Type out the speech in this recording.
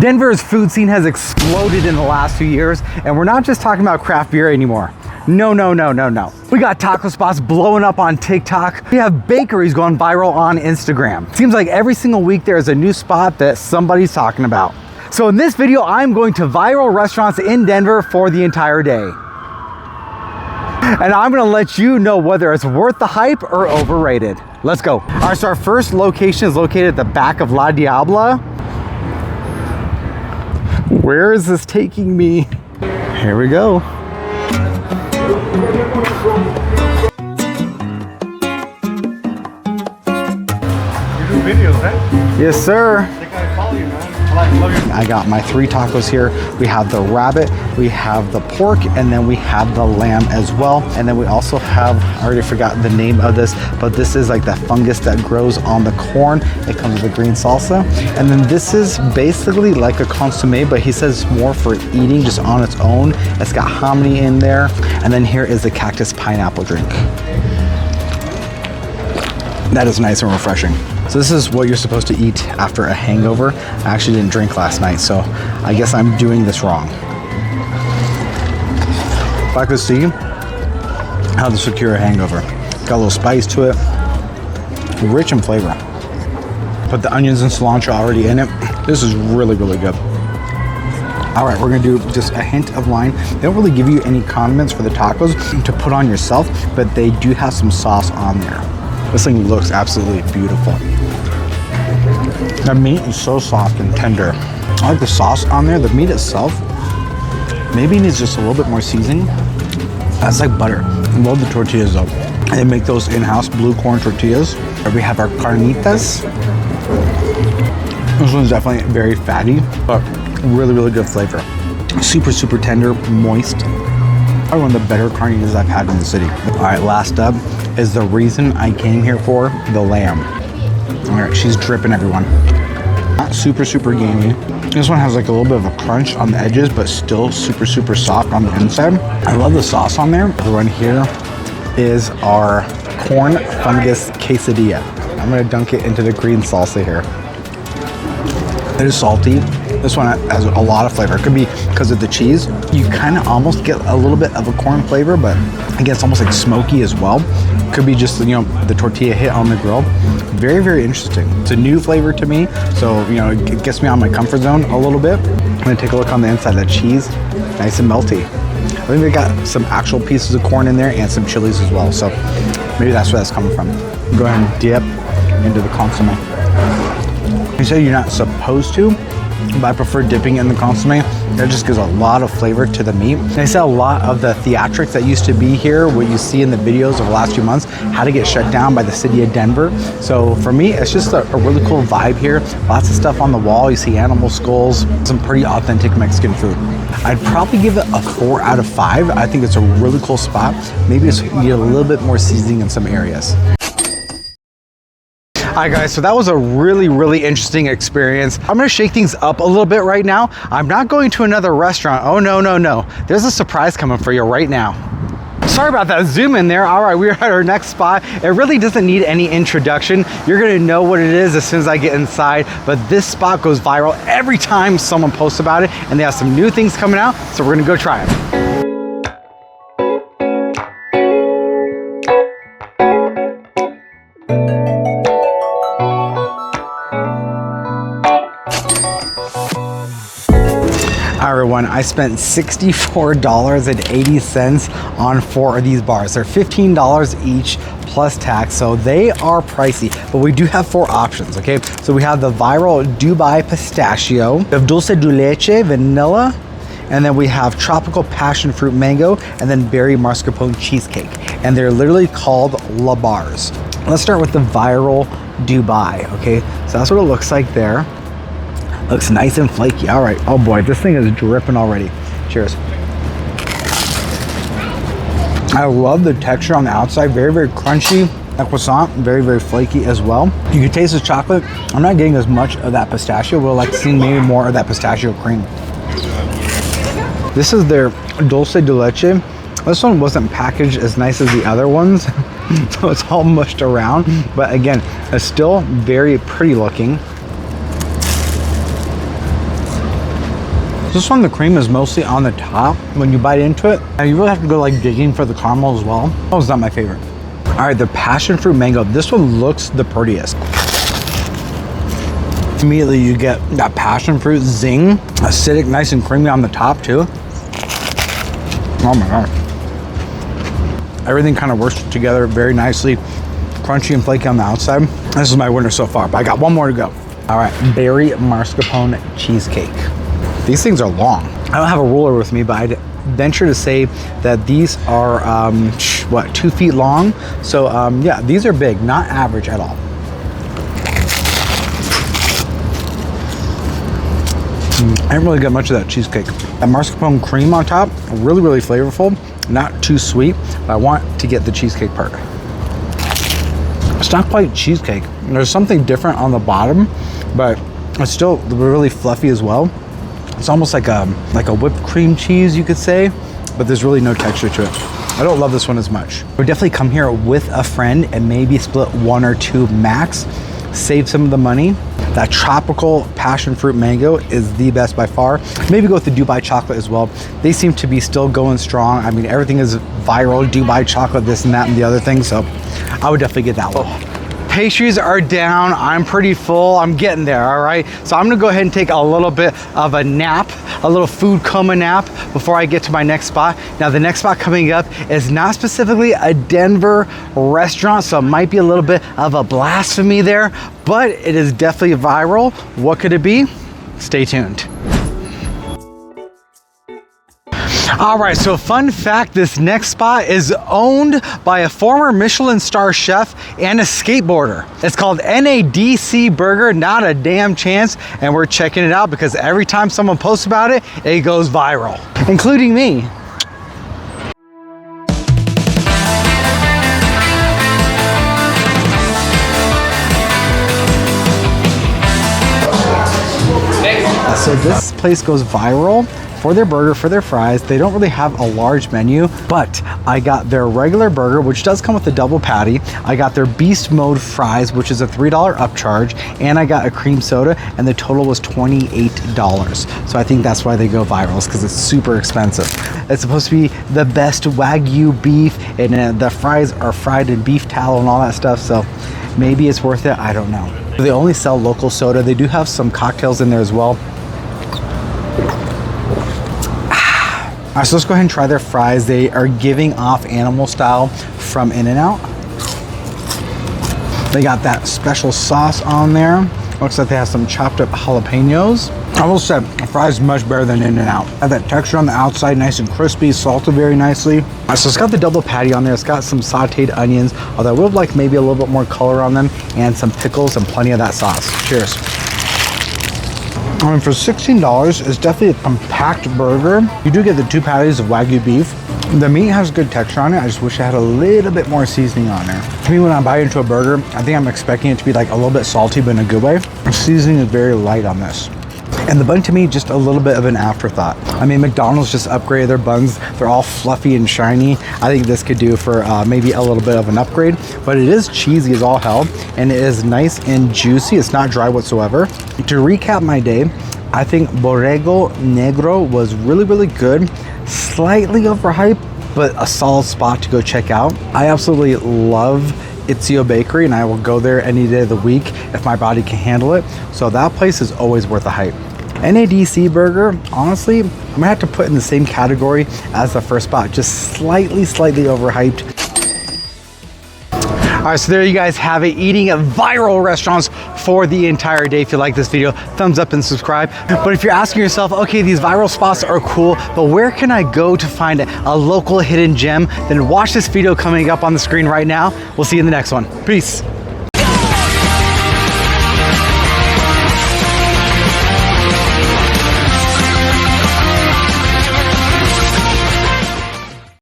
Denver's food scene has exploded in the last few years, and we're not just talking about craft beer anymore. No. We got taco spots blowing up on TikTok. We have bakeries going viral on Instagram. Seems like every single week there is a new spot that somebody's talking about. So in this video, I'm going to viral restaurants in Denver for the entire day. And I'm gonna let you know whether it's worth the hype or overrated. Let's go. All right, so our first location is located at the back of La Diablo. Where is this taking me? Here we go. You do videos, right? Yes, sir. I think I follow you, man. I love your... I got my 3 tacos here. We have the rabbit, we have the pork, and then we have the lamb as well. And then we also have, I already forgot the name of this, but this is like the fungus that grows on the corn. It comes with a green salsa. And then this is basically like a consomme, but he says more for eating just on its own. It's got hominy in there. And then here is the cactus pineapple drink. That is nice and refreshing. So this is what you're supposed to eat after a hangover. I actually didn't drink last night, so I guess I'm doing this wrong. If I could see how to secure a hangover. Got a little spice to it, rich in flavor. Put the onions and cilantro already in it. This is really, really good. All right, we're gonna do just a hint of lime. They don't really give you any condiments for the tacos to put on yourself, but they do have some sauce on there. This thing looks absolutely beautiful. The meat is so soft and tender. I like the sauce on there. The meat itself maybe needs just a little bit more seasoning. That's like butter. I love the tortillas though. They make those in-house blue corn tortillas. We have our carnitas. This one's definitely very fatty, but really, really good flavor. Super, super tender, moist. Probably one of the better carnitas I've had in the city. All right, last up is the reason I came here for, the lamb. All right, she's dripping, everyone. Not super, super gamey. This one has like a little bit of a crunch on the edges, but still super, super soft on the inside. I love the sauce on there. The one here is our corn fungus quesadilla. I'm gonna dunk it into the green salsa here. It is salty. This one has a lot of flavor. It could be because of the cheese. You kind of almost get a little bit of a corn flavor, but again, it's almost like smoky as well. Could be just, you know, the tortilla hit on the grill. Very, very interesting. It's a new flavor to me, so, you know, it gets me out of my comfort zone a little bit. I'm gonna take a look on the inside. That cheese, nice and melty. I think they got some actual pieces of corn in there and some chilies as well, so maybe that's where that's coming from. Go ahead and dip into the consomme. You say you're not supposed to, but I prefer dipping in the consomme. That just gives a lot of flavor to the meat. They said a lot of the theatrics that used to be here, what you see in the videos over the last few months, had to get shut down by the city of Denver. So for me, it's just a really cool vibe here. Lots of stuff on the wall. You see animal skulls, some pretty authentic Mexican food. I'd probably give it a 4 out of 5. I think it's a really cool spot. Maybe it's need a little bit more seasoning in some areas. All right, guys, so that was a really, really interesting experience. I'm gonna shake things up a little bit right now. I'm not going to another restaurant. Oh, no. There's a surprise coming for you right now. Sorry about that zoom in there. All right, we're at our next spot. It really doesn't need any introduction. You're gonna know what it is as soon as I get inside, but this spot goes viral every time someone posts about it, and they have some new things coming out, so we're gonna go try it. Everyone, I spent $64.80 on 4 of these bars. They're $15 each plus tax, so they are pricey, but we do have 4 options, okay? So we have the viral Dubai pistachio, we have dulce de leche vanilla, and then we have tropical passion fruit mango, and then berry mascarpone cheesecake. And they're literally called Labradas. Let's start with the viral Dubai, okay? So that's what it looks like there. Looks nice and flaky. All right. Oh boy, this thing is dripping already. Cheers. I love the texture on the outside. Very, very crunchy. That croissant, very, very flaky as well. You can taste the chocolate. I'm not getting as much of that pistachio. We'll like see maybe more of that pistachio cream. This is their dulce de leche. This one wasn't packaged as nice as the other ones. So it's all mushed around. But again, it's still very pretty looking. This one, the cream is mostly on the top when you bite into it. And you really have to go like digging for the caramel as well. That was not my favorite. All right, the passion fruit mango. This one looks the prettiest. Immediately you get that passion fruit zing, acidic, nice and creamy on the top too. Oh my gosh. Everything kind of works together very nicely. Crunchy and flaky on the outside. This is my winner so far, but I got one more to go. All right, berry mascarpone cheesecake. These things are long. I don't have a ruler with me, but I'd venture to say that these are, 2 feet long? So yeah, these are big, not average at all. I didn't really get much of that cheesecake. That mascarpone cream on top, really, really flavorful. Not too sweet, but I want to get the cheesecake part. It's not quite cheesecake. There's something different on the bottom, but it's still really fluffy as well. It's almost like a whipped cream cheese, you could say, but there's really no texture to it. I don't love this one as much. I would definitely come here with a friend and maybe split 1 or 2 max, save some of the money. That tropical passion fruit mango is the best by far. Maybe go with the Dubai chocolate as well. They seem to be still going strong. I mean, everything is viral, Dubai chocolate, this and that and the other thing. So I would definitely get that one. Pastries are down. I'm pretty full. I'm getting there, all right? So I'm gonna go ahead and take a little bit of a nap, a little food coma nap before I get to my next spot. Now, the next spot coming up is not specifically a Denver restaurant, so it might be a little bit of a blasphemy there, but it is definitely viral. What could it be? Stay tuned. All right, so fun fact, this next spot is owned by a former Michelin star chef and a skateboarder. It's called NADC Burger, not a damn chance, and we're checking it out because every time someone posts about it, it goes viral, including me. So this place goes viral for their burger, for their fries. They don't really have a large menu, but I got their regular burger, which does come with a double patty. I got their beast mode fries, which is a $3 upcharge, and I got a cream soda, and the total was $28. So I think that's why they go viral, because it's super expensive. It's supposed to be the best Wagyu beef, and the fries are fried in beef tallow and all that stuff, so maybe it's worth it, I don't know. They only sell local soda. They do have some cocktails in there as well. All right, so let's go ahead and try their fries. They are giving off animal style from In-N-Out. They got that special sauce on there. Looks like they have some chopped up jalapenos. I will say, the fries much better than In-N-Out. Have that texture on the outside, nice and crispy, salted very nicely. All right, so it's got the double patty on there. It's got some sauteed onions, although I would like maybe a little bit more color on them, and some pickles and plenty of that sauce. Cheers. I mean, for $16, it's definitely a compact burger. You do get the 2 patties of Wagyu beef. The meat has good texture on it. I just wish I had a little bit more seasoning on there. To me, when I bite into a burger, I think I'm expecting it to be like a little bit salty, but in a good way. The seasoning is very light on this. And the bun, to me, just a little bit of an afterthought. I mean, McDonald's just upgraded their buns. They're all fluffy and shiny. I think this could do for maybe a little bit of an upgrade, but it is cheesy as all hell, and it is nice and juicy. It's not dry whatsoever. To recap my day, I think Borrego Negro was really, really good. Slightly overhyped, but a solid spot to go check out. I absolutely love Itzio Bakery, and I will go there any day of the week if my body can handle it. So that place is always worth a hype. NADC Burger, honestly, I'm gonna have to put in the same category as the first spot, just slightly overhyped. All right, so there you guys have it, eating at viral restaurants for the entire day. If you like this video, thumbs up and subscribe. But if you're asking yourself, okay, these viral spots are cool, but where can I go to find a local hidden gem? Then watch this video coming up on the screen right now. We'll see you in the next one. Peace.